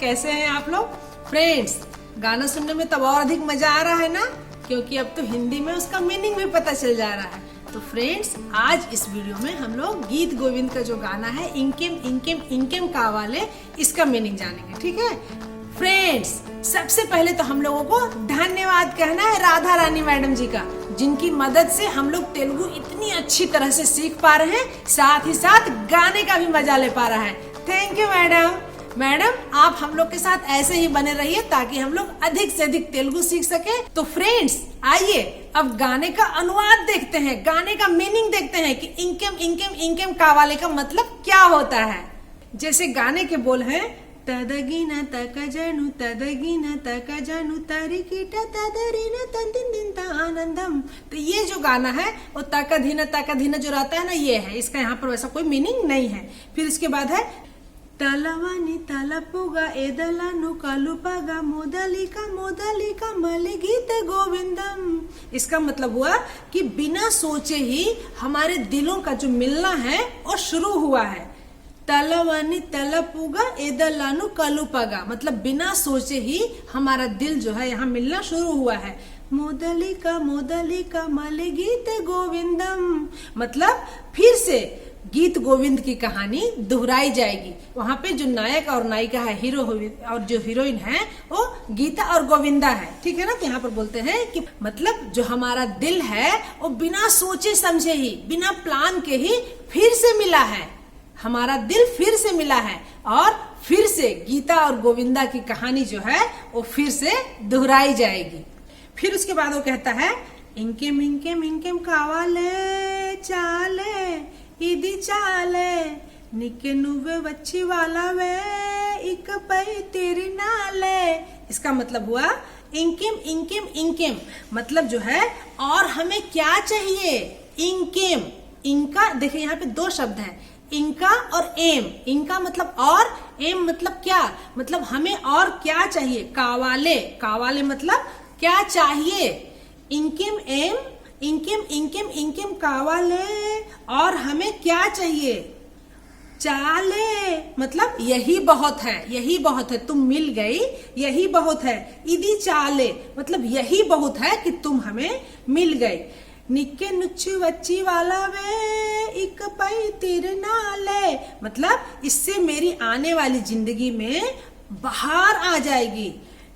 कैसे हैं आप लोग फ्रेंड्स। गाना सुनने में तब और अधिक मजा आ रहा है ना, क्योंकि अब तो हिंदी में उसका मीनिंग भी पता चल जा रहा है। तो फ्रेंड्स, आज इस वीडियो में हम लोग गीत गोविंद का जो गाना है इंकेम इंकेम इंकेम कावाले, इसका मीनिंग जानेंगे। ठीक है फ्रेंड्स, सबसे पहले तो हम लोगों को धन्यवाद कहना है राधा रानी मैडम जी का, जिनकी मदद से हम लोग तेलुगु इतनी अच्छी तरह से सीख पा रहे हैं, साथ ही साथ गाने का भी मजा ले पा रहा है। Thank you madam. मैडम, आप हम लोग के साथ ऐसे ही बने रहिए ताकि हम लोग अधिक से अधिक तेलुगु सीख सके। तो फ्रेंड्स, आइए अब गाने का अनुवाद देखते हैं, गाने का मीनिंग देखते हैं कि इंकेम इंकेम इंकेम कावाले का मतलब क्या होता है। जैसे गाने के बोल हैं, तदगिन तकजनु तदगिन तकजनु तरिकिट तदरिन तंदिन आनंदम। तो ये जो गाना है वो तकधीन जो रहता है ना, ये है। इसका यहाँ पर वैसा कोई मीनिंग नहीं है। फिर इसके बाद है तलवानी तलपुगा एदलानु कलुपगा मोदलिका मोदलिका मलिगीत गोविंदम। इसका मतलब हुआ कि बिना सोचे ही हमारे दिलों का जो मिलना है वो शुरू हुआ है। तलवानी तलपुगा एदलानु कलुपगा मतलब बिना सोचे ही हमारा दिल जो है यहाँ मिलना शुरू हुआ है। मोदलिका मोदलिका मलिगीत गोविंदम मतलब फिर से गीत गोविंद की कहानी दोहराई जाएगी। वहाँ पे जो नायक और नायिका है, हीरो और जो हीरोइन है, वो गीता और गोविंदा है। ठीक है ना। तो यहाँ पर बोलते हैं कि मतलब जो हमारा दिल है वो बिना सोचे समझे ही, बिना प्लान के ही फिर से मिला है। हमारा दिल फिर से मिला है और फिर से गीता और गोविंदा की कहानी जो है वो फिर से दोहराई जाएगी। फिर उसके बाद वो कहता है इंकेम इंकेम इंकेम कावाले चाले इदी चाले निके नुवे वच्ची वाला वे इक पई तेरी नाले। इसका मतलब हुआ इंकेम इंकेम इंकेम मतलब जो है और हमें क्या चाहिए। इंकेम, इनका देखिए यहाँ पे दो शब्द हैं, इनका और एम। इनका मतलब और, एम मतलब क्या, मतलब हमें और क्या चाहिए। कावाले, कावाले मतलब क्या चाहिए। इंकेम एम इंकेम इंकेम इंकेम कावाले और हमें क्या चाहिए। चाले मतलब यही बहुत है, यही बहुत है, तुम मिल गई यही बहुत है। इदी चाले मतलब यही बहुत है कि तुम हमें मिल गई। निक्के नुच्ची वच्ची वाला वे इक पई तीर नाले मतलब इससे मेरी आने वाली जिंदगी में बाहर आ जाएगी।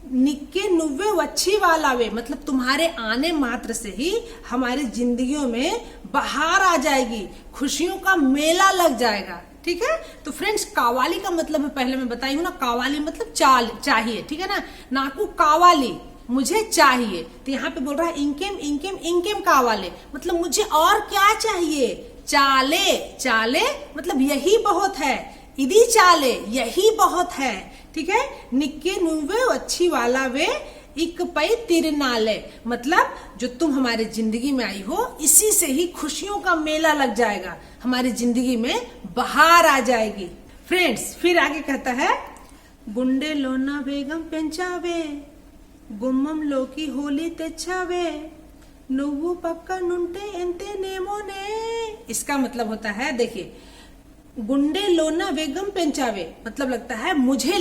निक्के नुव्वे वच्छी वाला वे मतलब तुम्हारे आने मात्र से ही हमारी जिंदगियों में बाहर आ जाएगी, खुशियों का मेला लग जाएगा। ठीक है। तो फ्रेंड्स, कावाली का मतलब पहले मैं बताई हूँ ना, कावाली मतलब चाल चाहिए। ठीक है ना, नाकू कावाली मुझे चाहिए। तो यहाँ पे बोल रहा है इंकेम इंकेम इंकेम कावाले मतलब मुझे और क्या चाहिए। चाले, चाले मतलब यही बहुत है। इदी चाले यही बहुत है। ठीक है। निक्के नुवे अच्छी वाला वे इक पई तिरनाले मतलब जो तुम हमारे जिंदगी में आई हो, इसी से ही खुशियों का मेला लग जाएगा, हमारी जिंदगी में बाहर आ जाएगी। फ्रेंड्स, फिर आगे कहता है गुंडे लोना बेगम पेंचावे गुम्मम लोकी होली तेछावे नुव्वु पक्का नुंटे एंते नेमोने। इसका मतलब होता है, देखिए, गुंडे लोना बेगम पेंचावे मतलब लगता है, मुझे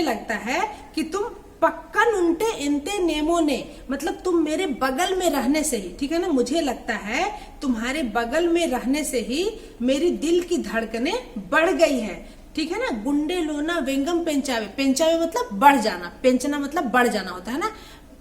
लगता है कि तुम पक्का नुंटे एंते नेमोने मतलब तुम मेरे बगल में रहने से ही, ठीक है ना, मुझे लगता है तुम्हारे बगल में रहने से ही मेरी दिल की धड़कनें बढ़ गई है। ठीक है ना। गुंडे लोना वेंगम पेंचावे, पेंचावे मतलब बढ़ जाना, पेंचना मतलब बढ़ जाना होता है ना,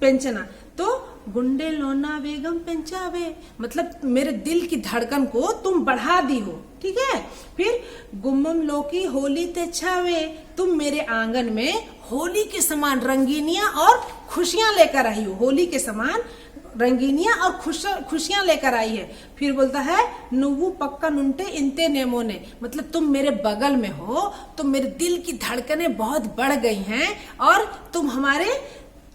पेंचना। तो गुंडे लोना वेगम पेंचावे मतलब मेरे दिल की धड़कन को तुम बढ़ा दी हो। ठीक है। फिर गुम्मम लोकी होली तेछावे तुम मेरे आंगन में होली के समान रंगीनियां और खुशियां लेकर आई हो, होली के समान रंगीनियां और खुशियां लेकर आई है। फिर बोलता है नुव्वु पक्का नुंटे इंते नेमोने मतलब तुम मेरे बगल में हो, तो मेरे दिल की धड़कनें बहुत बढ़ गई हैं और तुम हमारे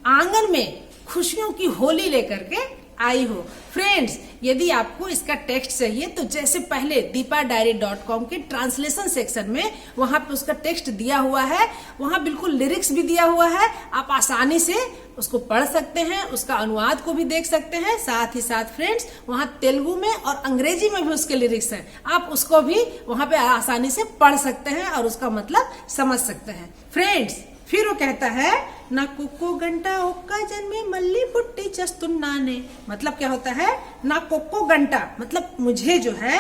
आंगन में खुशियों की होली लेकर के आई हो। फ्रेंड्स, यदि आपको इसका टेक्स्ट चाहिए तो जैसे पहले deepadiary.com के ट्रांसलेशन सेक्शन में वहां पे उसका टेक्स्ट दिया हुआ है, वहां बिल्कुल लिरिक्स भी दिया हुआ है, आप आसानी से उसको पढ़ सकते हैं, उसका अनुवाद को भी देख सकते हैं। साथ ही साथ फ्रेंड्स, वहां तेलुगु में और अंग्रेजी में भी उसके लिरिक्स हैं, आप उसको भी वहां पे आसानी से पढ़ सकते हैं और उसका मतलब समझ सकते हैं। फ्रेंड्स, फिर वो कहता है ना कोको घंटा ओक्का जन्मे मल्ली पुट्टी चस्तुन्नाने। मतलब क्या होता है? ना कोको घंटा मतलब मुझे जो है,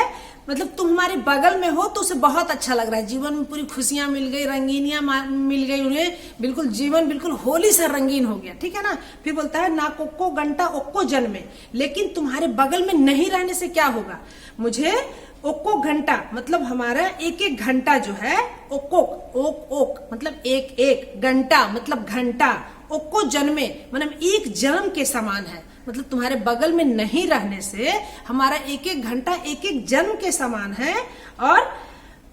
मतलब तुम हमारे बगल में हो तो उसे बहुत अच्छा लग रहा है, जीवन में पूरी खुशियां मिल गई, रंगीनियां मिल गई उन्हें, बिल्कुल जीवन बिल्कुल होली सा रंगीन हो गया। ठीक है ना। फिर बोलता है ना कोको घंटा ओक्को जन्मे, लेकिन तुम्हारे बगल में नहीं रहने से क्या होगा? मुझे ओक्को घंटा मतलब हमारा एक एक घंटा जो है, ओको ओक ओक मतलब एक एक, घंटा मतलब घंटा, ओक्को जन्मे मतलब एक जन्म के समान है। मतलब तुम्हारे बगल में नहीं रहने से हमारा एक एक घंटा एक एक जन्म के समान है। और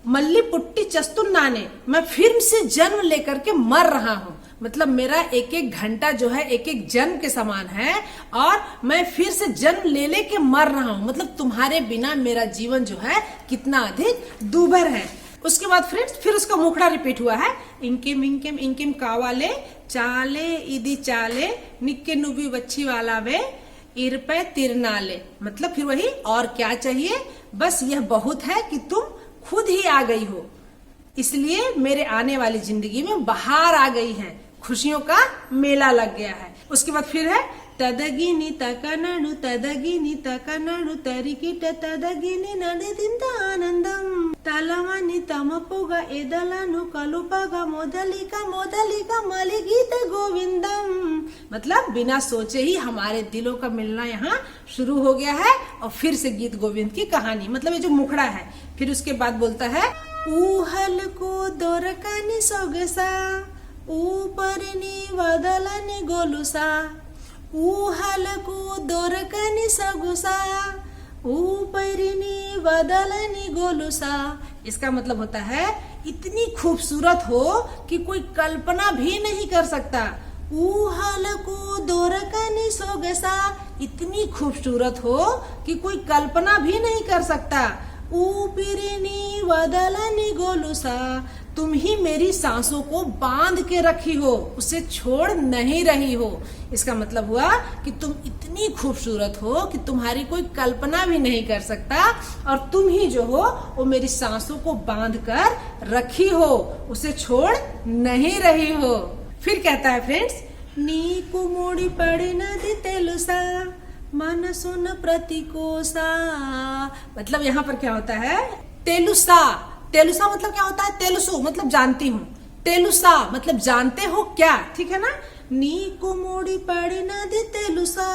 मल्ली पुट्टी चस्तुन्नाने, मैं फिर से जन्म लेकर के मर रहा हूँ, मतलब मेरा एक एक घंटा जो है एक एक जन्म के समान है और मैं फिर से जन्म ले के मर रहा हूँ। मतलब तुम्हारे बिना मेरा जीवन जो है कितना अधिक दूभर है। उसके बाद फ्रेंड्स फिर उसका मुखड़ा रिपीट हुआ है, इंकिम इंकिम इंकिम कावाले चाले इदी चाले निक्के नुबी बच्ची वाला वे इरपे तिरनाले। मतलब फिर वही, और क्या चाहिए, बस यह बहुत है कि तुम खुद ही आ गई हो, इसलिए मेरे आने वाली जिंदगी में बाहर आ गई है, खुशियों का मेला लग गया है। उसके बाद फिर है तदगिनी तकननु तदगिनी तकननु तरिकिट तदगिनी नदिदिंत आनंदम तलवनी तमपुगा एदलनु कलुपगा मोदलिका मोदलिका मलिगीत गोविंदम। मतलब बिना सोचे ही हमारे दिलों का मिलना यहाँ शुरू हो गया है और फिर से गीत गोविंद की कहानी, मतलब ये जो मुखड़ा है। फिर उसके बाद बोलता है ऊहल को दोरकानी सोगसा ऊपरनी वदलनी गोलुसा ఊహలకు దొరకని సగుసా ऊपरनी वदलनी गोलुसा। इसका मतलब होता है इतनी खूबसूरत हो कि कोई कल्पना भी नहीं कर सकता। ऊहలకు దొరకని సొగసా, इतनी खूबसूरत हो कि कोई कल्पना भी नहीं कर सकता। ऊपरनी वदलनी गोलुसा, तुम ही मेरी सांसों को बांध के रखी हो, उसे छोड़ नहीं रही हो। इसका मतलब हुआ कि तुम इतनी खूबसूरत हो कि तुम्हारी कोई कल्पना भी नहीं कर सकता और तुम ही जो हो वो मेरी सांसों को बांध कर रखी हो, उसे छोड़ नहीं रही हो। फिर कहता है फ्रेंड्स नीकु मुड़ी पड़ी नदी तेलुसा मन सुन प्रतिकोसा। मतलब यहाँ पर क्या होता है, तेलुसा, तेलुसा मतलब क्या होता है, तेलुसु मतलब जानती हूँ, तेलुसा मतलब जानते हो क्या। ठीक है ना। नीकु मुड़ी पड़ी नदी तेलुसा,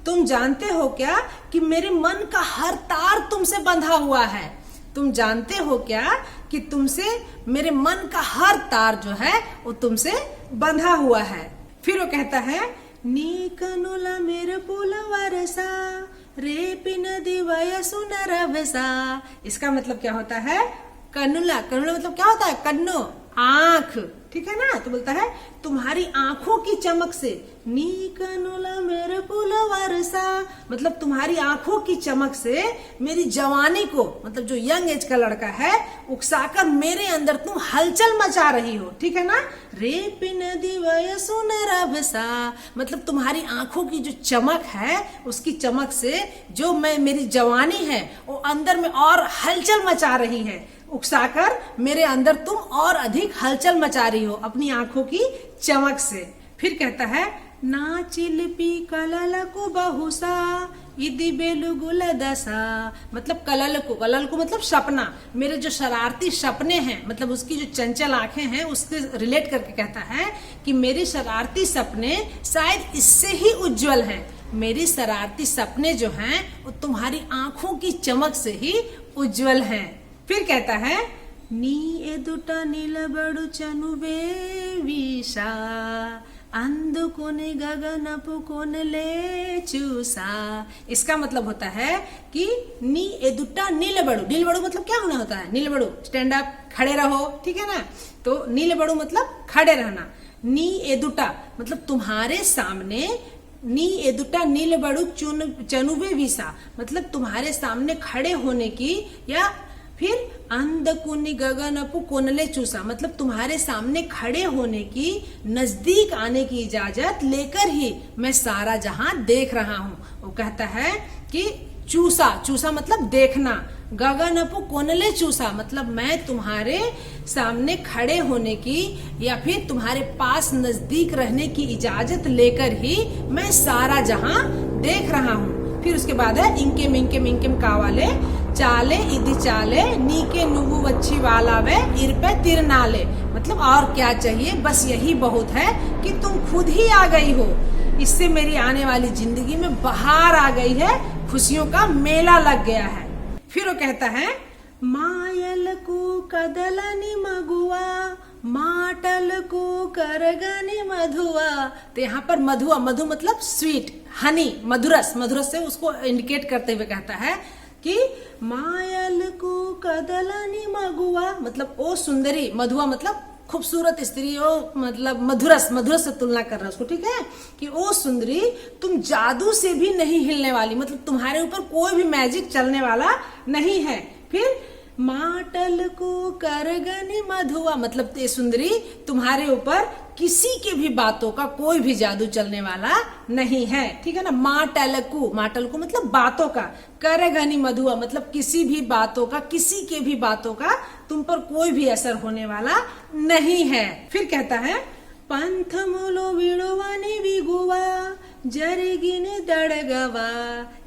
तुम जानते हो क्या कि मेरे मन का हर तार तुमसे बंधा हुआ है। तुम जानते हो क्या कि तुमसे मेरे मन का हर तार जो है वो तुमसे बंधा हुआ है। फिर वो कहता है नी कनुला मेरे पुला वरसा रेपी नदी वयसु नरवसा। इसका मतलब क्या होता है, कन्नुला, कन्नुला मतलब क्या होता है, कन्नो आंख। ठीक है ना। तो बोलता है तुम्हारी आंखों की चमक से, नी कनुला मेरे पुला वरसा मतलब तुम्हारी आंखों की चमक से मेरी जवानी को, मतलब जो यंग एज का लड़का है, उकसाकर मेरे अंदर तुम हलचल मचा रही हो। ठीक है ना। रेपी नदी वयसु नरभसा मतलब तुम्हारी आंखों की जो चमक है, उसकी चमक से जो मेरी जवानी है वो अंदर में और हलचल मचा रही है, उकसाकर मेरे अंदर तुम और अधिक हलचल मचा रही हो अपनी आंखों की चमक से। फिर कहता है ना चिलिपी कललको बहुसा इदी बेलुगुल दशा मतलब कललको, कललको मतलब सपना, मेरे जो शरारती सपने हैं, मतलब उसकी जो चंचल आंखें हैं उससे रिलेट करके कहता है कि मेरे शरारती सपने शायद इससे ही उज्जवल हैं। मेरी शरारती सपने जो हैं वो तुम्हारी आंखों की चमक से ही उज्जवल हैं। फिर कहता है नी एदुट निलबड़ु चनुवे विशा అందుకుని గగనపు కొనలే చూసా। इसका मतलब होता है कि नी एदुटा नीलबड़ू, नीलबड़ू मतलब क्या होना होता है, नीलबड़ू स्टैंड अप, खड़े रहो। ठीक है ना। तो नीलबड़ू मतलब खड़े रहना, नी एदुटा मतलब तुम्हारे सामने नी एदुटा नील बड़ू चनुवे विसा, मतलब तुम्हारे सामने खड़े होने की, या फिर अंधकुनि गगनपु कोनले चूसा, मतलब तुम्हारे सामने खड़े होने की, नजदीक आने की इजाजत लेकर ही मैं सारा जहां देख रहा हूँ। वो कहता है कि चूसा, चूसा मतलब देखना, गगनपु कोनले चूसा मतलब मैं तुम्हारे सामने खड़े होने की या फिर तुम्हारे पास नजदीक रहने की इजाजत लेकर ही मैं सारा जहां देख रहा हूँ। फिर उसके बाद है इंके मिंके मिंके कावाले चाले इधि चाले नीके नुवु वच्छी वाला वे इरपे तिरनाले, मतलब और क्या चाहिए, बस यही बहुत है कि तुम खुद ही आ गई हो। इससे मेरी आने वाली जिंदगी में बहार आ गई है, खुशियों का मेला लग गया है। फिर वो कहता है मायल को कदलनी मगुआ माटल को करगनी मधुआ। तो यहाँ पर मधुआ, मधु मतलब स्वीट, हनी, मधुरस, मधुरस से उसको इंडिकेट करते हुए कहता है कि मायल को कदलनी मगुआ, मतलब ओ सुंदरी, मधुआ मतलब खूबसूरत स्त्री, ओ मतलब मधुरस, मधुरस से तुलना कर रहा है उसको, ठीक है, कि ओ सुंदरी तुम जादू से भी नहीं हिलने वाली, मतलब तुम्हारे ऊपर कोई भी मैजिक चलने वाला नहीं है। फिर माटल को करगनी मधुआ, मतलब ये सुंदरी तुम्हारे ऊपर किसी के भी बातों का कोई भी जादू चलने वाला नहीं है, ठीक है ना। माटलकू, माटलकू मतलब बातों का, करगनी मधुआ मतलब किसी भी बातों का, किसी के भी बातों का तुम पर कोई भी असर होने वाला नहीं है। फिर कहता है पंथ मुलो विड़ोवानी विगुआ जरगिने दड़गवा,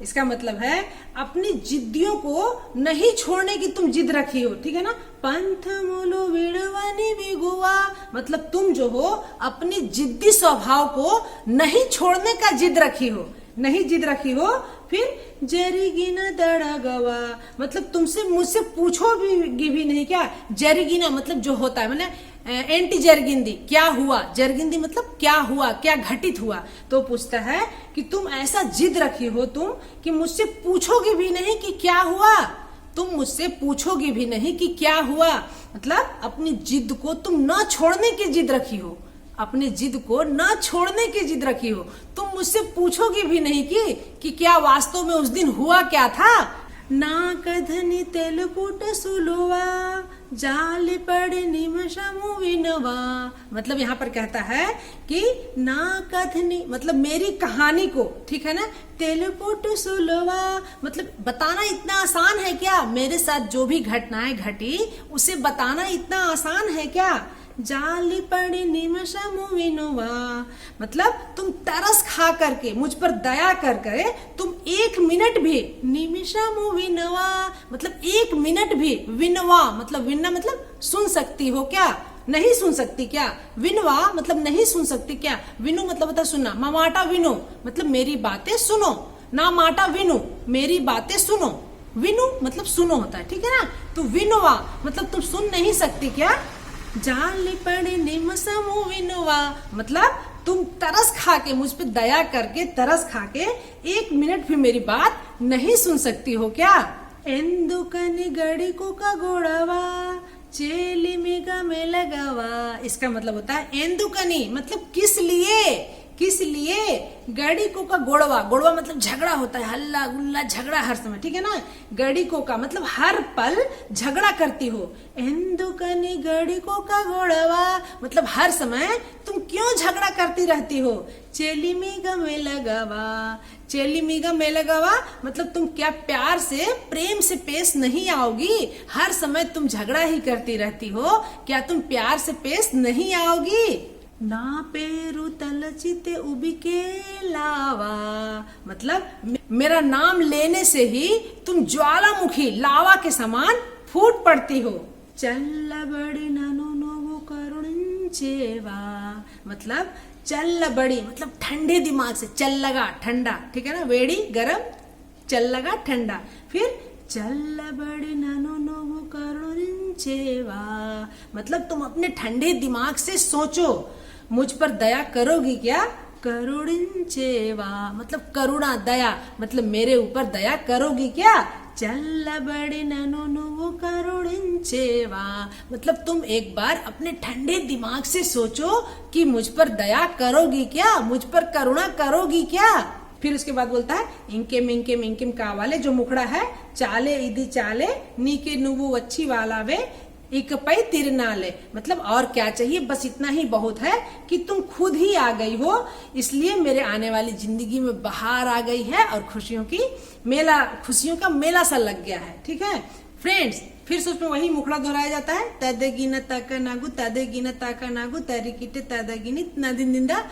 इसका मतलब है अपनी जिद्दियों को नहीं छोड़ने की तुम जिद रखी हो, ठीक है ना। पंथ मुलो विड़वानी विगुआ मतलब तुम जो हो अपनी जिद्दी स्वभाव को नहीं छोड़ने का जिद रखी हो, नहीं जिद रखी हो। फिर जरिगिना दड़गवा मतलब तुमसे मुझसे पूछोगी भी नहीं क्या, जरिगिना मतलब जो होता है, मतलब एंटी जरगिंदी, क्या हुआ, जरगिंदी मतलब क्या हुआ, क्या घटित हुआ। तो पूछता है कि तुम ऐसा जिद रखी हो तुम कि मुझसे पूछोगे भी नहीं कि क्या हुआ, तुम मुझसे पूछोगे भी नहीं कि क्या हुआ, मतलब अपनी जिद को तुम न छोड़ने की जिद रखी हो, अपनी जिद को न छोड़ने की जिद रखी हो। तुम मुझसे पूछोगे भी नहीं कि क्या वास्तव में उस दिन हुआ क्या था। ना कधनी तेलपुट सुलुआ जाल पड़े निमशमु विनवा, मतलब यहाँ पर कहता है कि ना कथनी मतलब मेरी कहानी को, ठीक है ना, तेलपुट सुलुआ मतलब बताना इतना आसान है क्या, मेरे साथ जो भी घटनाएं घटी उसे बताना इतना आसान है क्या। जाली पड़ी निमशमु विनोवा मतलब तुम तरस खा करके मुझ पर दया कर करे तुम एक मिनट भी, निमिषमु विनवा मतलब एक मिनट भी, विनवा मतलब विनना मतलब सुन सकती हो क्या, नहीं सुन सकती क्या, विनवा मतलब नहीं सुन सकती क्या, विनु मतलब होता सुनना, मामाटा विनु मतलब मेरी बातें सुनो, ना माटा विनु मेरी बातें सुनो, विनु मतलब सुनो होता है, ठीक है ना। तो विनवा मतलब तुम सुन नहीं सकती क्या, जाल पड़े निमसमु विनवा मतलब तुम तरस खा के मुझ पे दया करके तरस खा के एक मिनट भी मेरी बात नहीं सुन सकती हो क्या। एंदुकनी गड़ी को का गोड़ावा चेली मिगा में लगावा, इसका मतलब होता है एंदुकनी मतलब किस लिए, किस लिए, गड़ी को का गोड़वा, गोड़वा मतलब झगड़ा होता है, हल्ला गुल्ला झगड़ा हर समय, ठीक है ना। गड़ी को का मतलब हर पल झगड़ा करती हो, एंदुकनी गड़ी को का गोड़वा मतलब हर समय तुम क्यों झगड़ा करती रहती हो। चेलिमीगा में लगावा, चेलिमीगा में लगावा मतलब तुम क्या प्यार से प्रेम से पेश नहीं आओगी, हर समय तुम झगड़ा ही करती रहती हो, क्या तुम प्यार से पेश नहीं आओगी। ना पेरू तलचिते उबिके लावा मतलब मेरा नाम लेने से ही तुम ज्वालामुखी लावा के समान फूट पड़ती हो। चल्ला बड़ी ननु नोवो करुणिंचेवा मतलब चल बड़ी मतलब ठंडे दिमाग से, चल लगा ठंडा, ठीक है ना, वेड़ी गरम, चल लगा ठंडा। फिर चल बड़ी ननु नोवो करुणिंचेवा मतलब तुम अपने ठंडे दिमाग से सोचो मुझ पर दया करोगी क्या, करुणिंचेवा मतलब करुणा दया मतलब मेरे ऊपर दया करोगी क्या। चल्लबड़ी ननु नुव्वु करुणिंचेवा। मतलब तुम एक बार अपने ठंडे दिमाग से सोचो कि मुझ पर दया करोगी क्या, मुझ पर करुणा करोगी क्या। फिर उसके बाद बोलता है इंकेम इंकेम इंकेम कावाले, जो मुखड़ा है, चाले इदी चाले नीके नुव्वु अच्छी वाला वे एक पई तिरनाले। मतलब और क्या चाहिए, बस इतना ही बहुत है कि तुम खुद ही आ गई हो, इसलिए मेरे आने वाली जिंदगी में बहार आ गई है और खुशियों का मेला सा लग गया है। ठीक है फ्रेंड्स, फिर सोच में वही मुखड़ा दोहराया जाता है, तदेगिन तक नागु तदेगिन तक नागु तरिकिटे तदगिनी नदिंदा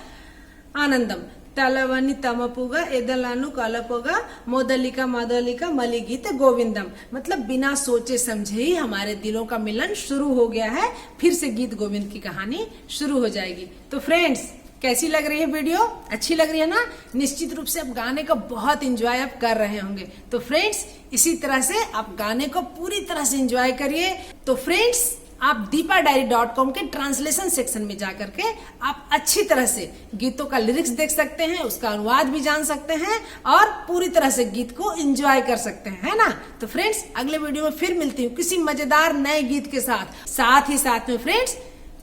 आनंदम तलवनी तमपुगा एदलानु कलपोगा मोदलिका मदलिका मलिगीत गोविंदम। मतलब बिना सोचे समझे ही हमारे दिलों का मिलन शुरू हो गया है, फिर से गीत गोविंद की कहानी शुरू हो जाएगी। तो फ्रेंड्स, कैसी लग रही है वीडियो, अच्छी लग रही है ना? निश्चित रूप से आप गाने को बहुत एंजॉय आप कर रहे होंगे। तो फ्रेंड्स, इसी तरह से आप गाने को पूरी तरह से एंजॉय करिए। तो फ्रेंड्स, आप deepadiary.com के ट्रांसलेशन सेक्शन में जाकर के आप अच्छी तरह से गीतों का लिरिक्स देख सकते हैं, उसका अनुवाद भी जान सकते हैं और पूरी तरह से गीत को एंजॉय कर सकते हैं, है ना? तो फ्रेंड्स, अगले वीडियो में फिर मिलती हूँ किसी मजेदार नए गीत के साथ ही साथ में फ्रेंड्स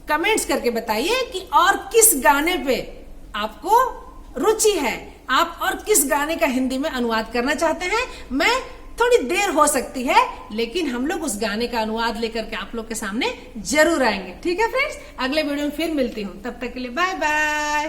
कमेंट्स करके बताइए कि और किस गाने पे आपको रुचि है, आप और किस गाने का हिंदी में अनुवाद करना चाहते हैं। मैं थोड़ी देर हो सकती है, लेकिन हम लोग उस गाने का अनुवाद लेकर के आप लोग के सामने जरूर आएंगे। ठीक है फ्रेंड्स, अगले वीडियो में फिर मिलती हूँ, तब तक के लिए बाय बाय।